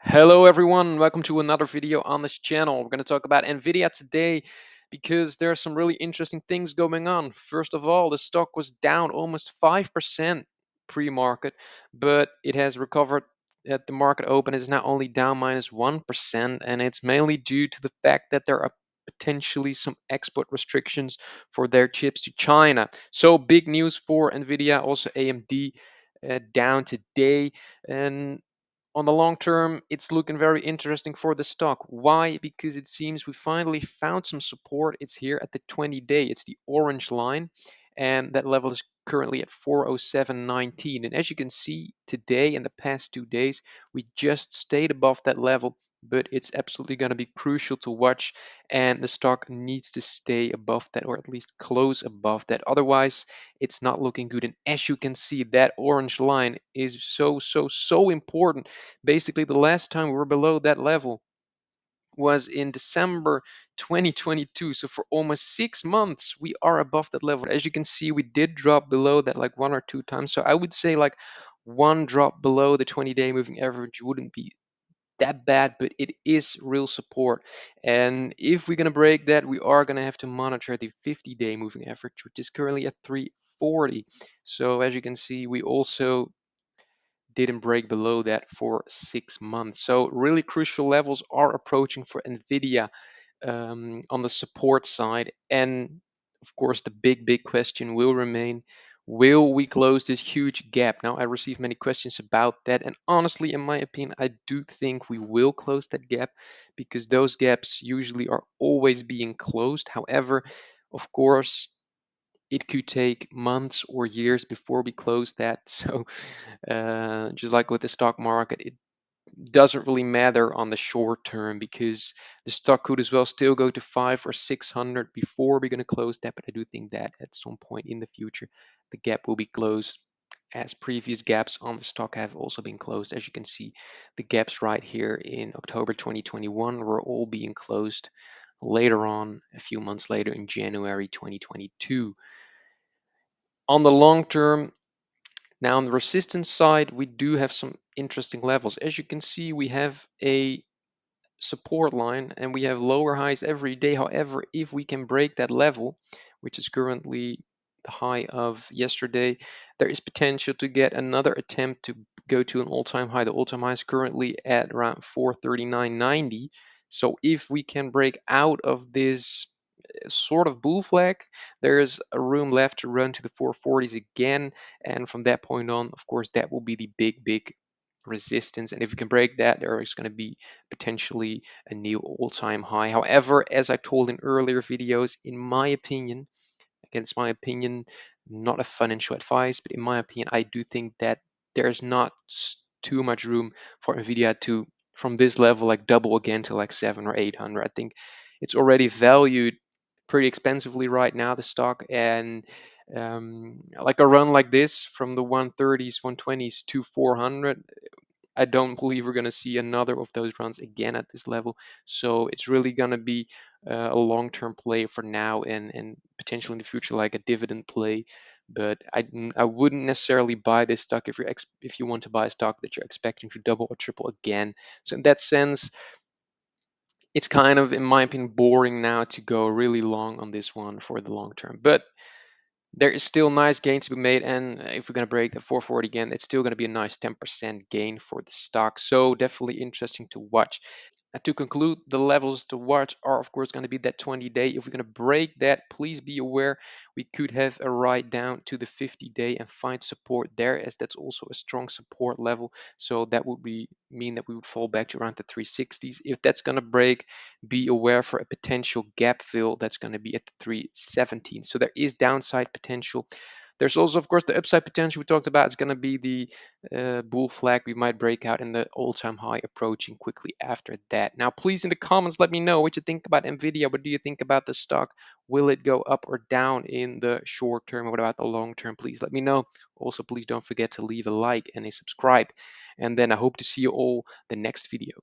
Hello everyone, welcome to another video on this channel. We're going to talk about Nvidia today because there are some really interesting things going on. First of all, the stock was down almost 5% pre-market, but it has recovered at the market open. It is now only down minus 1%, and it's mainly due to the fact that there are potentially some export restrictions for their chips to China. So big news for Nvidia, also AMD down today. And on the long term, it's looking very interesting for the stock. Why? Because it seems we finally found some support. It's here at the 20-day. It's the orange line, and that level is currently at 407.19. And as you can see today and the past 2 days, we just stayed above that level, but it's absolutely going to be crucial to watch, and the stock needs to stay above that, or at least close above that. Otherwise, it's not looking good. And as you can see, that orange line is so important. Basically, the last time we were below that level was in December 2022. So for almost 6 months, we are above that level. As you can see, we did drop below that like one or two times. So I would say like one drop below the 20-day moving average wouldn't be that bad, but it is real support. And if we're going to break that, we are going to have to monitor the 50-day moving average, which is currently at 340. So as you can see, we also didn't break below that for 6 months. So really crucial levels are approaching for Nvidia on the support side. And of course, the big question will remain, will we close this huge gap? Now, I received many questions about that. And honestly, in my opinion, I do think we will close that gap because those gaps usually are always being closed. However, of course, it could take months or years before we close that. So, just like with the stock market, it doesn't really matter on the short term because the stock could as well still go to 500 or 600 before we're going to close that. But I do think that at some point in the future, the gap will be closed, as previous gaps on the stock have also been closed. As you can see, the gaps right here in October 2021 were all being closed later on, a few months later in January 2022. On the long term, now on the resistance side, we do have some interesting levels. As you can see, we have a support line and we have lower highs every day. However, if we can break that level, which is currently the high of yesterday, there is potential to get another attempt to go to an all-time high. The all-time high is currently at around 439.90. So if we can break out of this sort of bull flag, there's a room left to run to the 440s again, and from that point on, of course, that will be the big resistance. And if we can break that, there is going to be potentially a new all-time high. However, as I told in earlier videos, in my opinion, again, it's my opinion, not a financial advice, but in my opinion, I do think that there's not too much room for Nvidia to, from this level, like double again to like 700 or 800. I think it's already valued pretty expensively right now, the stock, and like a run like this from the 130s, 120s to 400, I don't believe we're going to see another of those runs again at this level. So it's really going to be a long-term play for now, and potentially in the future like a dividend play. But I wouldn't necessarily buy this stock if you want to buy a stock that you're expecting to double or triple again. So in that sense, it's kind of, in my opinion, boring now to go really long on this one for the long term. But there is still nice gain to be made, and if we're going to break the 440 again, it's still going to be a nice 10% gain for the stock. So definitely interesting to watch. And to conclude, the levels to watch are, of course, going to be that 20-day. If we're going to break that, please be aware we could have a ride down to the 50-day and find support there, as that's also a strong support level. So that would mean that we would fall back to around the 360s. If that's going to break, be aware for a potential gap fill that's going to be at the 317. So there is downside potential. There's also, of course, the upside potential we talked about. It's going to be the bull flag we might break out in the all-time high approaching quickly after that. Now, please in the comments let me know what you think about Nvidia. What do you think about the stock? Will it go up or down in the short term? What about the long term? Please let me know. Also, please don't forget to leave a like and a subscribe. And then I hope to see you all the next video.